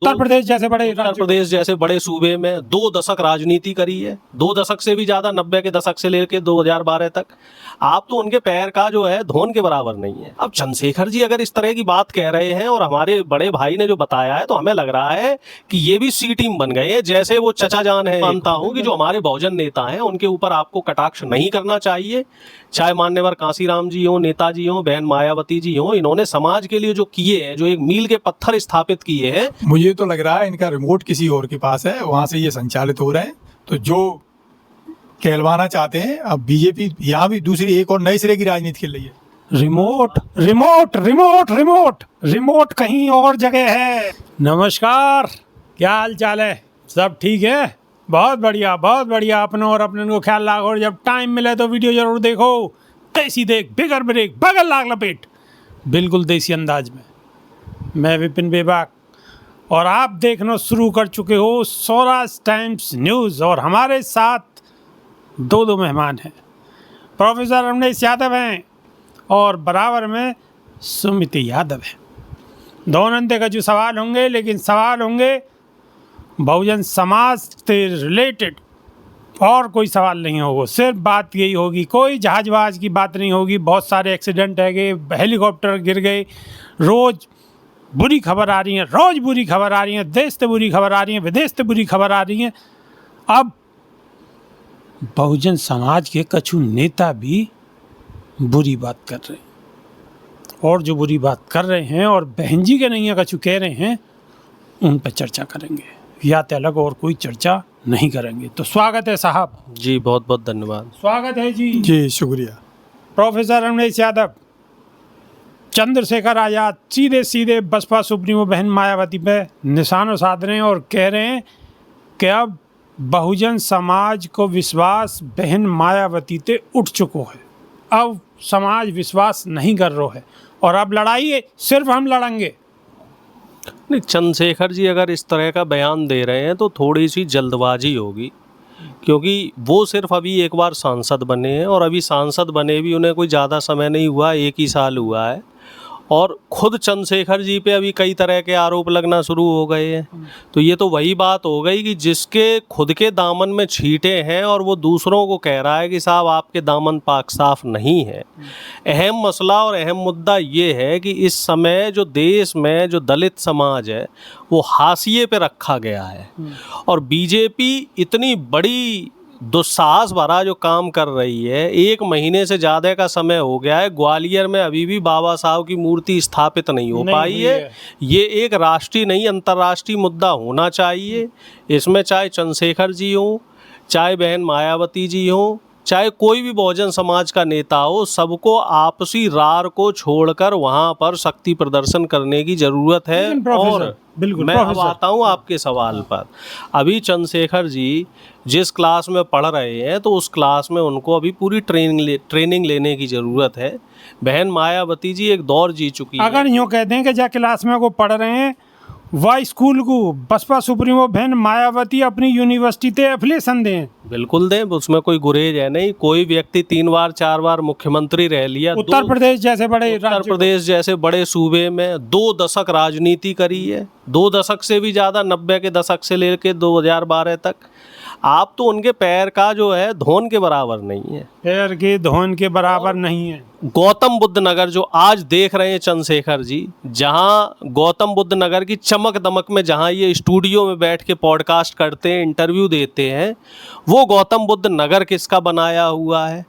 उत्तर प्रदेश जैसे बड़े सूबे में 2 दशक राजनीति करी है, 2 दशक से भी ज्यादा, 90 के दशक से लेकर 2012 तक। आप तो उनके पैर का जो है धोन के बराबर नहीं है। अब चंद्रशेखर जी अगर इस तरह की बात कह रहे हैं और हमारे बड़े भाई ने जो बताया है, तो हमें लग रहा है कि ये भी सी टीम बन गए हैं, जैसे वो चचा जान है। मानता हूं कि जो हमारे बहुजन नेता हैं उनके ऊपर आपको कटाक्ष नहीं करना चाहिए, चाहे मान्यवर कांसीराम जी हो, नेताजी हो, बहन मायावती जी हो। इन्होंने समाज के लिए जो किए हैं, जो एक मील के पत्थर स्थापित किए हैं। मुझे तो लग रहा है इनका रिमोट किसी और के पास है, वहां से ये संचालित हो रहे हैं। तो जो कहलवाना चाहते हैं, अब बीजेपी यहाँ भी दूसरी एक और नए सिरे की राजनीति खेल रही है। Remote remote remote remote remote कहीं और जगह है। नमस्कार, क्या हाल चाल है? सब ठीक है? बहुत बढ़िया, बहुत बढ़िया। अपनों और अपने को ख्याल रखो, और जब टाइम मिले तो वीडियो जरूर देखो। देसी देख, बिगर ब्रेक, बगल लाग लपेट, बिल्कुल देसी अंदाज में। मैं विपिन बेबाक, और आप देखना शुरू कर चुके हो स्वराज टाइम्स न्यूज़। और हमारे साथ दो मेहमान हैं। प्रोफेसर रमेश यादव हैं और बराबर में सुमिति यादव है। दोनों का जो सवाल होंगे, लेकिन सवाल होंगे बहुजन समाज से रिलेटेड, और कोई सवाल नहीं होगा। सिर्फ बात यही होगी, कोई जहाजबाज की बात नहीं होगी। बहुत सारे एक्सीडेंट है गए, हेलीकॉप्टर गिर गए, रोज़ बुरी खबर आ रही है, रोज़ बुरी खबर आ रही है, देश से बुरी खबर आ रही है, विदेश से बुरी खबर आ रही है। अब बहुजन समाज के कछु नेता भी बुरी बात कर रहे हैं, और जो बुरी बात कर रहे हैं और बहन जी के नहीं है कछु कह रहे हैं, उन पर चर्चा करेंगे, या तो अलग और कोई चर्चा नहीं करेंगे। तो स्वागत है साहब जी, बहुत बहुत धन्यवाद। स्वागत है जी। जी शुक्रिया। प्रोफेसर रमेश यादव, चंद्रशेखर आजाद सीधे सीधे बसपा सुप्रीमो बहन मायावती पे निशाना साध रहे हैं और कह रहे हैं कि अब बहुजन समाज को विश्वास बहन मायावती ते उठ चुको है। अब समाज विश्वास नहीं कर रहा है, और अब लड़ाई सिर्फ हम लड़ेंगे। नहीं, चंद्रशेखर जी अगर इस तरह का बयान दे रहे हैं तो थोड़ी सी जल्दबाजी होगी, क्योंकि वो सिर्फ अभी एक बार सांसद बने हैं, और अभी सांसद बने भी उन्हें कोई ज़्यादा समय नहीं हुआ, 1 ही साल हुआ है। और खुद चंद्रशेखर जी पे अभी कई तरह के आरोप लगना शुरू हो गए हैं। तो ये तो वही बात हो गई कि जिसके खुद के दामन में छींटे हैं और वो दूसरों को कह रहा है कि साहब आपके दामन पाक साफ नहीं है। अहम मसला और अहम मुद्दा ये है कि इस समय जो देश में जो दलित समाज है वो हाशिए पे रखा गया है, और बीजेपी इतनी बड़ी दुस्साहस भरा जो काम कर रही है। 1 महीने से ज़्यादा का समय हो गया है, ग्वालियर में अभी भी बाबा साहब की मूर्ति स्थापित नहीं हो पाई है। ये एक राष्ट्रीय नहीं, अंतर्राष्ट्रीय मुद्दा होना चाहिए। इसमें चाहे चंद्रशेखर जी हो, चाहे बहन मायावती जी हो, चाहे कोई भी बहुजन समाज का नेता हो, सबको आपसी रार को छोड़कर वहाँ पर शक्ति प्रदर्शन करने की ज़रूरत है। और मैं अब आता हूँ आपके सवाल पर। अभी चंद्रशेखर जी जिस क्लास में पढ़ रहे हैं, तो उस क्लास में उनको अभी पूरी ट्रेनिंग लेने की ज़रूरत है। बहन मायावती जी एक दौर जी चुकी है। अगर यूँ कहते हैं कि जा क्लास में वो पढ़ रहे हैं, वह स्कूल को बसपा सुप्रीमो बहन मायावती अपनी यूनिवर्सिटी से एफिलिएशन दें, बिल्कुल दें, उसमें कोई गुरेज है नहीं। कोई व्यक्ति 3 बार 4 बार मुख्यमंत्री रह लिया, उत्तर प्रदेश जैसे बड़े सूबे में 2 दशक राजनीति करी है, 2 दशक से भी ज़्यादा, 90 के दशक से लेकर 2012 तक। आप तो उनके पैर का जो है धोन के बराबर नहीं है, पैर के धोन के बराबर नहीं है। गौतम बुद्ध नगर जो आज देख रहे हैं चंद्रशेखर जी, जहां गौतम बुद्ध नगर की चमक दमक में जहां ये स्टूडियो में बैठ के पॉडकास्ट करते हैं, इंटरव्यू देते हैं, वो गौतम बुद्ध नगर किसका बनाया हुआ है?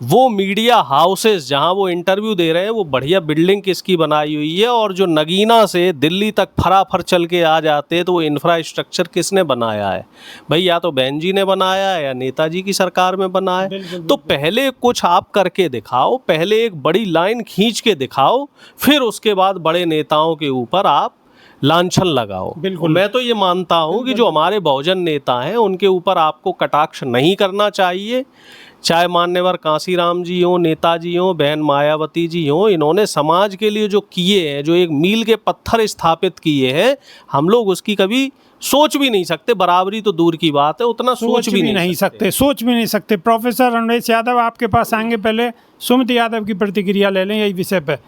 वो मीडिया हाउसेस जहां वो इंटरव्यू दे रहे हैं, वो बढ़िया बिल्डिंग किसकी बनाई हुई है? और जो नगीना से दिल्ली तक फराफर चल के आ जाते हैं, तो वो इंफ्रास्ट्रक्चर किसने बनाया है? भाई या तो बहन जी ने बनाया है या नेताजी की सरकार में बना है। तो पहले कुछ आप करके दिखाओ, पहले एक बड़ी लाइन खींच के दिखाओ, फिर उसके बाद बड़े नेताओं के ऊपर आप लांछन लगाओ। मैं तो ये मानता हूँ कि जो हमारे बहुजन नेता हैं उनके ऊपर आपको कटाक्ष नहीं करना चाहिए, चाहे मान्यवर कांसीराम जी हों, नेताजी हों, बहन मायावती जी हों। इन्होंने समाज के लिए जो किए हैं, जो एक मील के पत्थर स्थापित किए हैं, हम लोग उसकी कभी सोच भी नहीं सकते। बराबरी तो दूर की बात है, उतना सोच भी नहीं सकते। प्रोफेसर रमेश यादव, आपके पास आएंगे, पहले सुमिति यादव की प्रतिक्रिया ले लें यही विषय पे।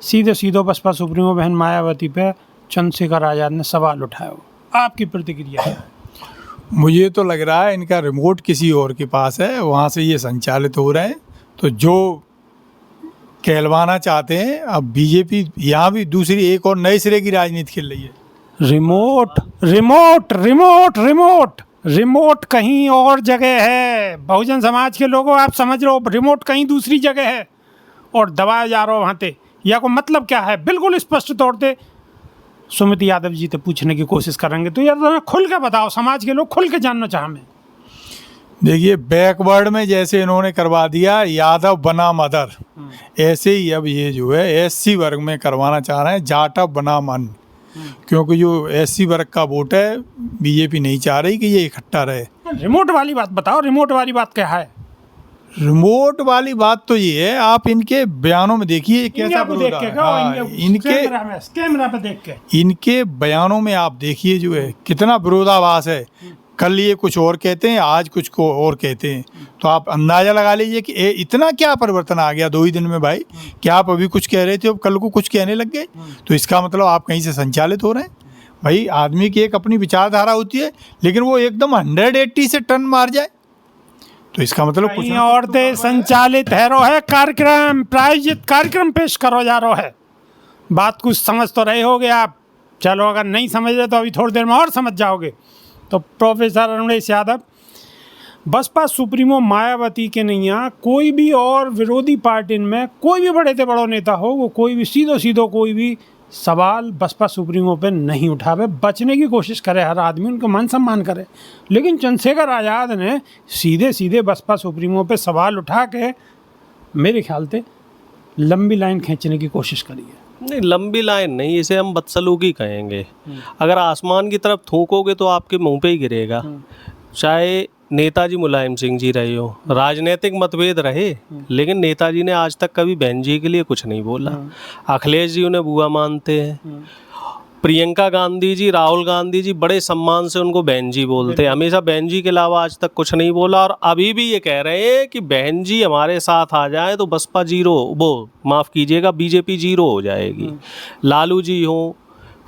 सीधे बसपा सुप्रीमो बहन मायावती पे चंद्रशेखर आज़ाद ने सवाल उठाया हो, आपकी प्रतिक्रिया है? मुझे तो लग रहा है इनका रिमोट किसी और के पास है, वहाँ से ये संचालित हो रहे हैं। तो जो कहलवाना चाहते हैं, अब बीजेपी यहाँ भी दूसरी एक और नए सिरे की राजनीति खेल रही है। Remote remote remote remote remote कहीं और जगह है। बहुजन समाज के लोगों, आप समझ रहे हो रिमोट कहीं दूसरी जगह है और दबाया जा रहा हो वहाँ पे। या को मतलब क्या है? बिल्कुल स्पष्ट तौर पे सुमित यादव जी से पूछने की कोशिश करेंगे तो यार खुल के बताओ, समाज के लोग खुल के जानना चाह में। देखिए, बैकवर्ड में जैसे इन्होंने करवा दिया यादव बनाम अदर, ऐसे ही अब ये जो है एससी वर्ग में करवाना चाह रहे हैं जाटव बनाम अन। क्योंकि जो एससी वर्ग का वोट है बीजेपी नहीं चाह रही कि ये इकट्ठा रहे। रिमोट वाली बात बताओ, रिमोट वाली बात क्या है? रिमोट वाली बात तो ये है, आप इनके बयानों में देखिए कैसा इंडिया को देख विरोध के है। कहो, हाँ, कैमरा पे देख के इनके बयानों में आप देखिए जो है कितना विरोधाभास है। कल ये कुछ और कहते हैं, आज कुछ को और कहते हैं। तो आप अंदाजा लगा लीजिए कि इतना क्या परिवर्तन आ गया 2 ही दिन में भाई। क्या आप अभी कुछ कह रहे थे, अब कल को कुछ कहने लग गए? तो इसका मतलब आप कहीं से संचालित हो रहे हैं। भाई आदमी की एक अपनी विचारधारा होती है, लेकिन वो एकदम 180 से टन मार जाए तो इसका मतलब कुछ कहीं और देश संचालित है रो है। कार्यक्रम प्रायोजित कार्यक्रम पेश करो जा रहा है। बात कुछ समझ तो रहे होगे आप। चलो अगर नहीं समझ रहे तो अभी थोड़ी देर में और समझ जाओगे। तो प्रोफेसर अरुणेश यादव, बसपा सुप्रीमो मायावती के नैया कोई भी और विरोधी पार्टी में कोई भी बड़े से बड़ो नेता हो, वो कोई भी सीधो कोई भी सवाल बसपा सुप्रीमो पे नहीं उठावे, बचने की कोशिश करे हर आदमी, उनका मान सम्मान करे। लेकिन चंद्रशेखर आज़ाद ने सीधे बसपा सुप्रीमो पे सवाल उठा के मेरे ख्याल से लंबी लाइन खींचने की कोशिश करी है। नहीं, लंबी लाइन नहीं, इसे हम बदसलूकी कहेंगे। अगर आसमान की तरफ थूकोगे तो आपके मुंह पे ही गिरेगा। चाहे नेताजी मुलायम सिंह जी रहे हो, राजनीतिक मतभेद रहे, लेकिन नेताजी ने आज तक कभी बहन जी के लिए कुछ नहीं बोला। अखिलेश जी उन्हें बुआ मानते हैं। प्रियंका गांधी जी, राहुल गांधी जी बड़े सम्मान से उनको बहन जी बोलते हैं। हमेशा बहन जी के अलावा आज तक कुछ नहीं बोला। और अभी भी ये कह रहे हैं कि बहन जी हमारे साथ आ जाए तो बसपा जीरो, वो माफ़ कीजिएगा बीजेपी जीरो हो जाएगी। लालू जी हों,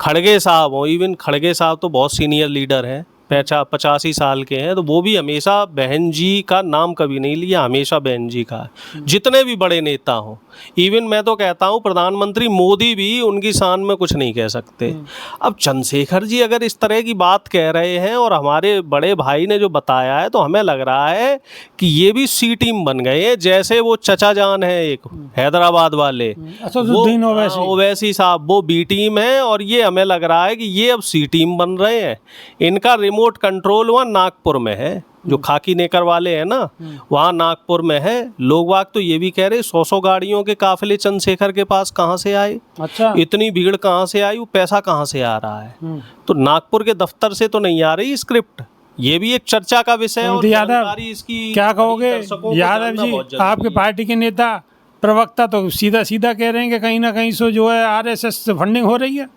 खड़गे साहब हों, इवन खड़गे साहब तो बहुत सीनियर लीडर हैं, 85 साल के हैं, तो वो भी हमेशा बहन जी का नाम कभी नहीं लिया, हमेशा बहन जी का। जितने भी बड़े नेता हों, इवन मैं तो कहता हूँ प्रधानमंत्री मोदी भी उनकी शान में कुछ नहीं कह सकते। अब चंद्रशेखर जी अगर इस तरह की बात कह रहे हैं और हमारे बड़े भाई ने जो बताया है, तो हमें लग रहा है कि ये भी सी टीम बन गए हैं। जैसे वो चचा जान है एक हैदराबाद वाले, असदुद्दीन ओवैसी साहब, वो बी टीम है, और ये हमें लग रहा है कि ये अब सी टीम बन रहे हैं। इनका रिमोट कंट्रोल वहाँ नागपुर में है, जो खाकी नेकर वाले हैं ना, वहाँ नागपुर में है। लोग वाग तो ये भी कह रहे 100 गाड़ियों के काफिले चंद्रशेखर के पास कहाँ से आए, अच्छा इतनी भीड़ कहाँ से आई, वो पैसा कहाँ से आ रहा है। तो नागपुर के दफ्तर से तो नहीं आ रही स्क्रिप्ट। ये भी एक चर्चा का विषय है। और जानकारी इसकी क्या कहोगे यादव जी, आपके पार्टी के नेता प्रवक्ता तो सीधा कह रहे हैं कि कहीं ना कहीं से जो है आरएसएस से फंडिंग हो रही है।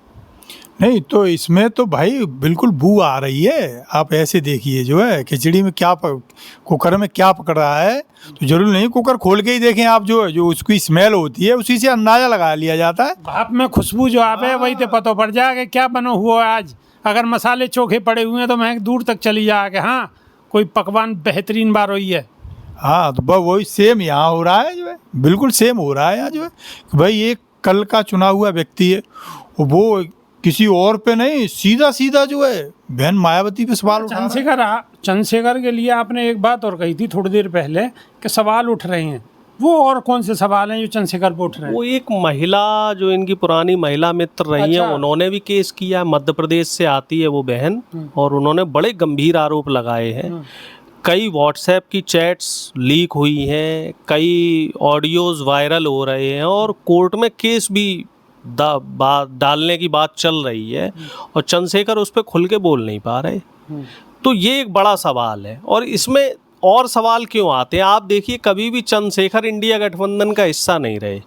नहीं, तो इसमें तो भाई बिल्कुल बू आ रही है। आप ऐसे देखिए जो है खिचड़ी में क्या कुकर में क्या पकड़ रहा है, तो जरूर नहीं कुकर खोल के ही देखें आप, जो उसकी स्मेल होती है उसी से अंदाजा लगा लिया जाता है। भाप में खुशबू जो आप है वही तो पता पड़ जाएगा क्या बना हुआ है आज। अगर मसाले चोखे पड़े हुए हैं तो महक दूर तक चली जाएगा। हाँ, कोई पकवान बेहतरीन बार हुई है। हाँ, तो बस वही सेम यहाँ हो रहा है, जो है बिल्कुल सेम हो रहा है यहाँ जो है कि भाई एक कल का चुना हुआ व्यक्ति है, वो किसी और पे नहीं, सीधा जो है बहन मायावती पे सवाल उठा रहा है। चंद्रशेखर के लिए आपने एक बात और कही थी थोड़ी देर पहले कि सवाल उठ रहे हैं। वो और कौन से सवाल हैं जो चंद्रशेखर पे उठ रहे हैं? वो एक महिला जो इनकी पुरानी महिला मित्र रही है, उन्होंने भी केस किया। मध्य प्रदेश से आती है वो बहन, और उन्होंने बड़े गंभीर आरोप लगाए हैं। कई व्हाट्सएप की चैट्स लीक हुई हैं, कई ऑडियोज वायरल हो रहे हैं, और कोर्ट में केस भी डालने की बात चल रही है, और चंद्रशेखर उस पर खुल के बोल नहीं पा रहे। तो ये एक बड़ा सवाल है। और इसमें और सवाल क्यों आते हैं, आप देखिए कभी भी चंद्रशेखर इंडिया गठबंधन का हिस्सा नहीं रहे।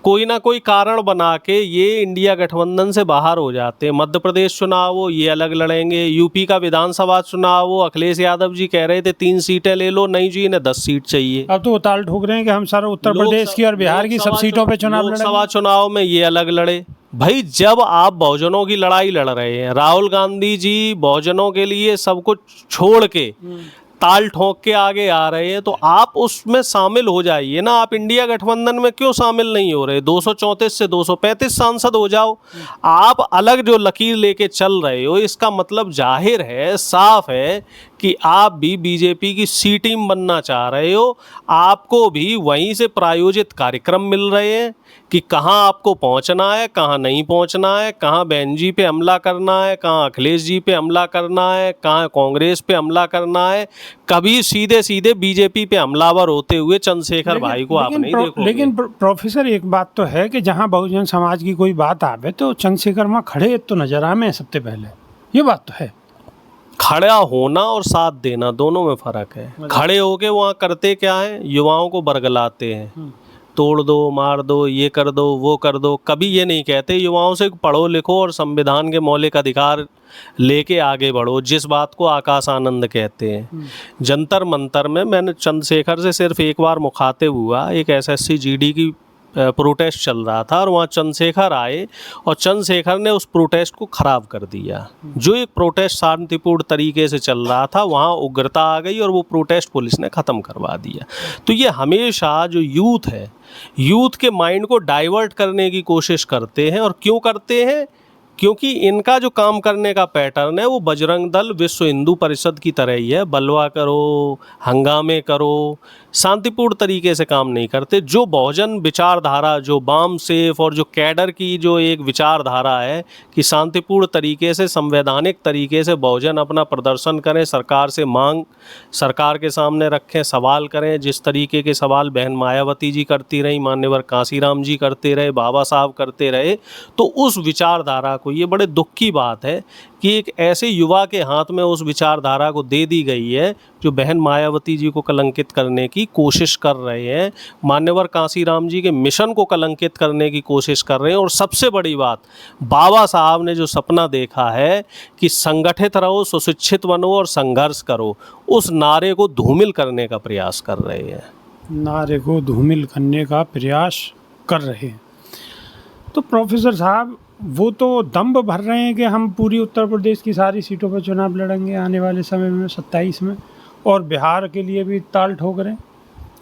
कोई ना कोई कारण बना के ये इंडिया गठबंधन से बाहर हो जाते हैं। मध्य प्रदेश चुनाव हो, ये अलग लड़ेंगे। यूपी का विधानसभा चुनाव हो, अखिलेश यादव जी कह रहे थे 3 सीटें ले लो, नहीं जी इन्हें 10 सीट चाहिए। अब तो ताल ठोक रहे हैं कि हम सारा उत्तर प्रदेश की और बिहार की सब सीटों पे चुनाव लड़ेंगे। लोकसभा चुनाव में ये अलग लड़े, भाई जब आप बहुजनों की लड़ाई लड़ रहे हैं, राहुल गांधी जी बहुजनों के लिए सब कुछ छोड़ के ताल ठोक के आगे आ रहे हैं, तो आप उसमें शामिल हो जाइए ना। आप इंडिया गठबंधन में क्यों शामिल नहीं हो रहे? 234 से 235 सांसद हो जाओ। आप अलग जो लकीर लेके चल रहे हो, इसका मतलब जाहिर है, साफ है कि आप भी बीजेपी की सी टीम बनना चाह रहे हो। आपको भी वहीं से प्रायोजित कार्यक्रम मिल रहे हैं कि कहाँ आपको पहुँचना है, कहाँ नहीं पहुँचना है, कहाँ बहन जी पे हमला करना है, कहाँ अखिलेश जी पे हमला करना है, कहाँ कांग्रेस पे हमला करना है। कभी सीधे सीधे बीजेपी पे हमलावर होते हुए चंद्रशेखर भाई को आप नहीं देखोगे। लेकिन प्रोफेसर एक बात तो है कि जहाँ बहुजन समाज की कोई बात आवे तो चंद्रशेखर वहाँ खड़े तो नजर आवे सबसे पहले, ये बात तो है। खड़ा होना और साथ देना दोनों में फर्क है। खड़े होके वहाँ करते क्या है? युवाओं को बरगलाते हैं, तोड़ दो, मार दो, ये कर दो, वो कर दो। कभी ये नहीं कहते युवाओं से पढ़ो लिखो और संविधान के मौलिक अधिकार लेके आगे बढ़ो, जिस बात को आकाश आनंद कहते हैं। जंतर मंतर में मैंने चंद्रशेखर से सिर्फ एक बार मुखातिब हुआ, एक एसएससी जीडी की प्रोटेस्ट चल रहा था और वहाँ चंद्रशेखर आए और चंद्रशेखर ने उस प्रोटेस्ट को ख़राब कर दिया। जो एक प्रोटेस्ट शांतिपूर्ण तरीके से चल रहा था, वहाँ उग्रता आ गई और वो प्रोटेस्ट पुलिस ने ख़त्म करवा दिया। तो ये हमेशा जो यूथ है, यूथ के माइंड को डाइवर्ट करने की कोशिश करते हैं। और क्यों करते हैं? क्योंकि इनका जो काम करने का पैटर्न है वो बजरंग दल, विश्व हिंदू परिषद की तरह ही है। बलवा करो, हंगामे करो, शांतिपूर्ण तरीके से काम नहीं करते। जो बहुजन विचारधारा, जो वाम सेफ और जो कैडर की जो एक विचारधारा है कि शांतिपूर्ण तरीके से, संवैधानिक तरीके से बहुजन अपना प्रदर्शन करें, सरकार से मांग सरकार के सामने रखें, सवाल करें। जिस तरीके के सवाल बहन मायावती जी करती रही, मान्यवर कांसीराम जी करते रहे, बाबा साहब करते रहे, तो उस विचारधारा को, ये बड़े दुख की बात है कि एक ऐसे युवा के हाथ में उस विचारधारा को दे दी गई है जो बहन मायावती जी को कलंकित करने की कोशिश कर रहे हैं, मान्यवर कांसीराम जी के मिशन को कलंकित करने की कोशिश कर रहे हैं। और सबसे बड़ी बात, बाबा साहब ने जो सपना देखा है कि संगठित रहो, सुशिक्षित बनो और संघर्ष करो, उस नारे को धूमिल करने का प्रयास कर रहे हैं। नारे को धूमिल करने का प्रयास कर रहे हैं। तो प्रोफेसर साहब, वो तो दम्भ भर रहे हैं कि हम पूरी उत्तर प्रदेश की सारी सीटों पर चुनाव लड़ेंगे आने वाले समय में 27 में, और बिहार के लिए भी ताल ठोक रहे हैं।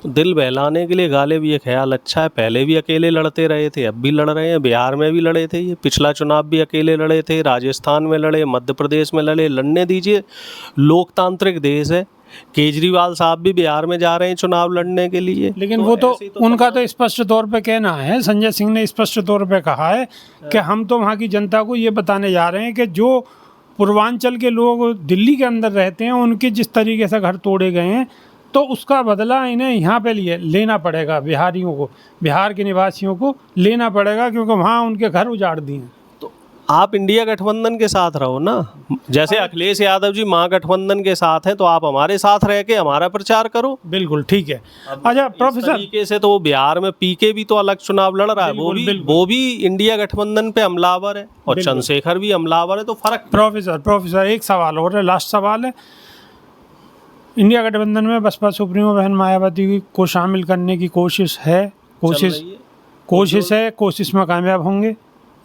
दिल बहलाने के लिए गालिब ये ख्याल अच्छा है। पहले भी अकेले लड़ते रहे थे, अब भी लड़ रहे हैं। बिहार में भी लड़े थे, ये पिछला चुनाव भी अकेले लड़े थे, राजस्थान में लड़े, मध्य प्रदेश में लड़े। लड़ने दीजिए, लोकतांत्रिक देश है। केजरीवाल साहब भी बिहार में जा रहे हैं चुनाव लड़ने के लिए। लेकिन वो तो उनका तो स्पष्ट तौर पे कहना है, संजय सिंह ने स्पष्ट तौर पे कहा है कि हम तो वहाँ की जनता को ये बताने जा रहे हैं कि जो पूर्वांचल के लोग दिल्ली के अंदर रहते हैं, उनके जिस तरीके से घर तोड़े गए हैं, तो उसका बदला इन्हें यहाँ पे लेना पड़ेगा। बिहारियों को, बिहार के निवासियों को लेना पड़ेगा, क्योंकि वहाँ उनके घर उजाड़ दिए। तो आप इंडिया गठबंधन के साथ रहो ना। जैसे अखिलेश यादव जी महागठबंधन के साथ हैं, तो आप हमारे साथ रह के हमारा प्रचार करो। बिल्कुल ठीक है। अच्छा प्रोफेसर, तरीके से तो वो बिहार में पीके भी तो अलग चुनाव लड़ रहा है, वो भी इंडिया गठबंधन पे हमलावर है और चंद्रशेखर भी हमलावर है, तो फर्क। प्रोफेसर एक सवाल और है, लास्ट सवाल है। इंडिया गठबंधन में बसपा सुप्रीमो बहन मायावती को शामिल करने की कोशिश है, कोशिश में कामयाब होंगे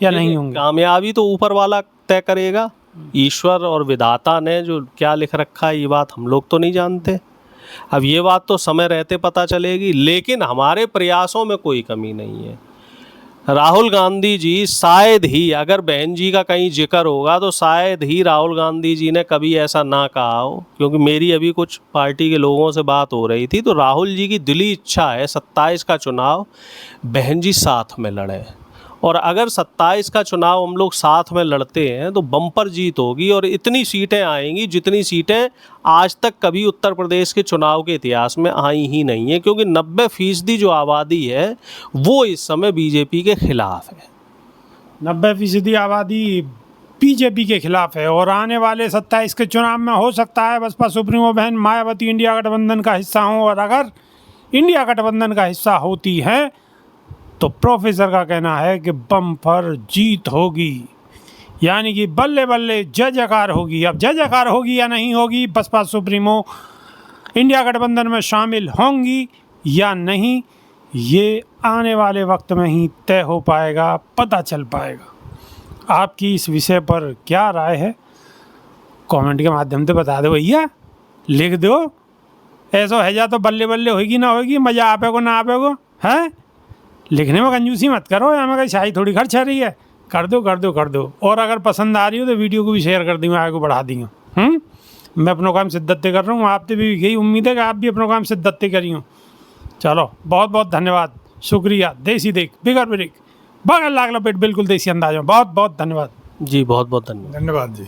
या नहीं होंगे? कामयाबी तो ऊपर वाला तय करेगा। ईश्वर और विधाता ने जो क्या लिख रखा है, ये बात हम लोग तो नहीं जानते। अब ये बात तो समय रहते पता चलेगी, लेकिन हमारे प्रयासों में कोई कमी नहीं है। राहुल गांधी जी शायद ही, अगर बहन जी का कहीं जिक्र होगा तो शायद ही राहुल गांधी जी ने कभी ऐसा ना कहा हो, क्योंकि मेरी अभी कुछ पार्टी के लोगों से बात हो रही थी, तो राहुल जी की दिली इच्छा है 27 का चुनाव बहन जी साथ में लड़े। और अगर 27 का चुनाव हम लोग साथ में लड़ते हैं तो बम्पर जीत होगी और इतनी सीटें आएंगी जितनी सीटें आज तक कभी उत्तर प्रदेश के चुनाव के इतिहास में आई ही नहीं है, क्योंकि 90% जो आबादी है वो इस समय बीजेपी के खिलाफ है। 90% आबादी बीजेपी के खिलाफ है। और आने वाले 27 के चुनाव में हो सकता है बसपा सुप्रीमो बहन मायावती इंडिया गठबंधन का हिस्सा हो, और अगर इंडिया गठबंधन का हिस्सा होती है तो प्रोफेसर का कहना है कि बम्पर जीत होगी, यानी कि बल्ले बल्ले जय जयकार होगी। अब जय जयकार होगी या नहीं होगी, बसपा सुप्रीमो इंडिया गठबंधन में शामिल होंगी या नहीं, ये आने वाले वक्त में ही तय हो पाएगा, पता चल पाएगा। आपकी इस विषय पर क्या राय है कमेंट के माध्यम से बता दो भैया, लिख दो। ऐसा है जा तो बल्ले बल्ले होगी ना होगी, मज़ा आपे को ना आपे को, हैं? लिखने में कंजूसी मत करो, हमें कहीं शाही थोड़ी खर्च रही है। कर दो कर दो कर दो। और अगर पसंद आ रही हो तो वीडियो को भी शेयर कर दी, आगे को बढ़ा दी हूँ। मैं अपना काम शिद्दत से कर रहा हूँ, आपसे भी यही उम्मीद है कि आप भी अपना काम शिद्दत से करी हो। चलो बहुत बहुत धन्यवाद, शुक्रिया। देसी देख बिगर ब्रेक बगल लाग लपेट बिल्कुल देसी अंदाज में। बहुत बहुत धन्यवाद। जी बहुत बहुत धन्यवाद। धन्यवाद जी।